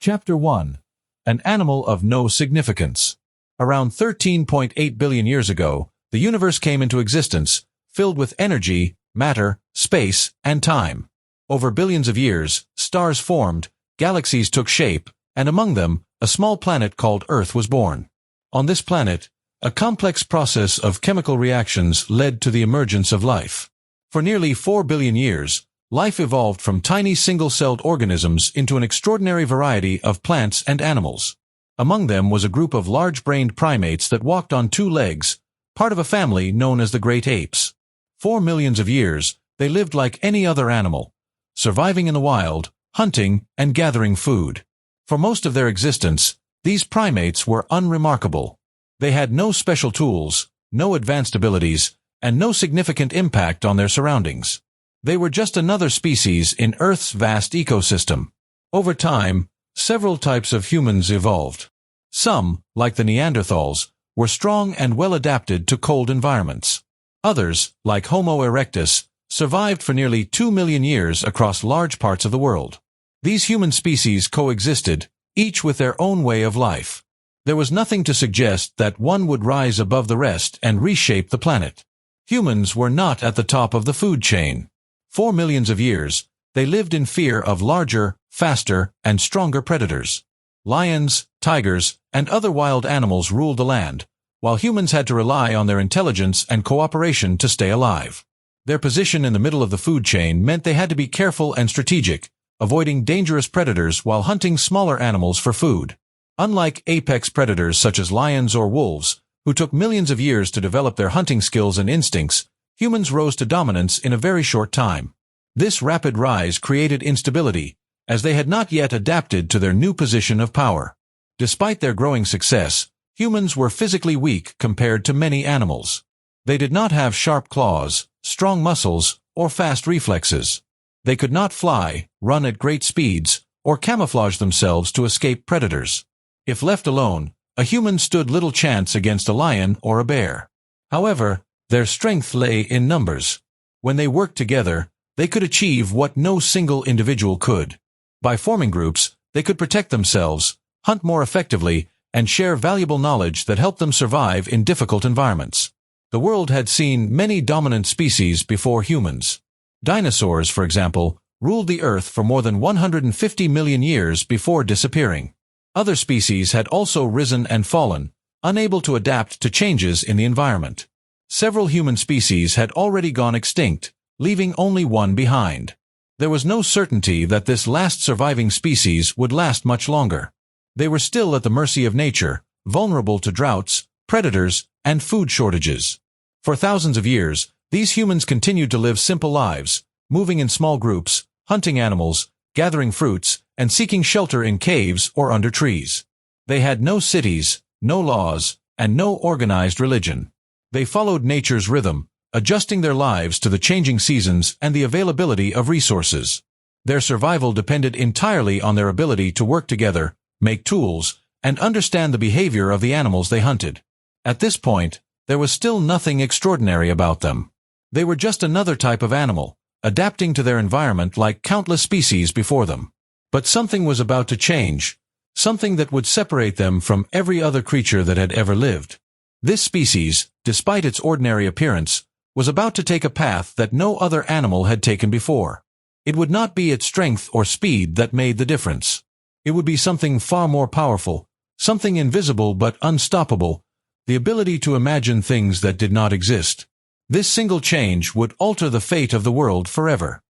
Chapter 1. An Animal of No Significance. Around 13.8 billion years ago, the universe came into existence, filled with energy, matter, space, and time. Over billions of years, stars formed, galaxies took shape, and among them, a small planet called Earth was born. On this planet, a complex process of chemical reactions led to the emergence of life. For nearly 4 billion years, life evolved from tiny single-celled organisms into an extraordinary variety of plants and animals. Among them was a group of large-brained primates that walked on 2 legs, part of a family known as the Great Apes. For millions of years, they lived like any other animal, surviving in the wild, hunting, and gathering food. For most of their existence, these primates were unremarkable. They had no special tools, no advanced abilities, and no significant impact on their surroundings. They were just another species in Earth's vast ecosystem. Over time, several types of humans evolved. Some, like the Neanderthals, were strong and well adapted to cold environments. Others, like Homo erectus, survived for nearly 2 million years across large parts of the world. These human species coexisted, each with their own way of life. There was nothing to suggest that one would rise above the rest and reshape the planet. Humans were not at the top of the food chain. For millions of years, they lived in fear of larger, faster, and stronger predators. Lions, tigers, and other wild animals ruled the land, while humans had to rely on their intelligence and cooperation to stay alive. Their position in the middle of the food chain meant they had to be careful and strategic, avoiding dangerous predators while hunting smaller animals for food. Unlike apex predators such as lions or wolves, who took millions of years to develop their hunting skills and instincts, humans rose to dominance in a very short time. This rapid rise created instability, as they had not yet adapted to their new position of power. Despite their growing success, humans were physically weak compared to many animals. They did not have sharp claws, strong muscles, or fast reflexes. They could not fly, run at great speeds, or camouflage themselves to escape predators. If left alone, a human stood little chance against a lion or a bear. However, their strength lay in numbers. When they worked together, they could achieve what no single individual could. By forming groups, they could protect themselves, hunt more effectively, and share valuable knowledge that helped them survive in difficult environments. The world had seen many dominant species before humans. Dinosaurs, for example, ruled the Earth for more than 150 million years before disappearing. Other species had also risen and fallen, unable to adapt to changes in the environment. Several human species had already gone extinct, leaving only one behind. There was no certainty that this last surviving species would last much longer. They were still at the mercy of nature, vulnerable to droughts, predators, and food shortages. For thousands of years, these humans continued to live simple lives, moving in small groups, hunting animals, gathering fruits, and seeking shelter in caves or under trees. They had no cities, no laws, and no organized religion. They followed nature's rhythm, adjusting their lives to the changing seasons and the availability of resources. Their survival depended entirely on their ability to work together, make tools, and understand the behavior of the animals they hunted. At this point, there was still nothing extraordinary about them. They were just another type of animal, adapting to their environment like countless species before them. But something was about to change, something that would separate them from every other creature that had ever lived. This species, despite its ordinary appearance, was about to take a path that no other animal had taken before. It would not be its strength or speed that made the difference. It would be something far more powerful, something invisible but unstoppable, the ability to imagine things that did not exist. This single change would alter the fate of the world forever.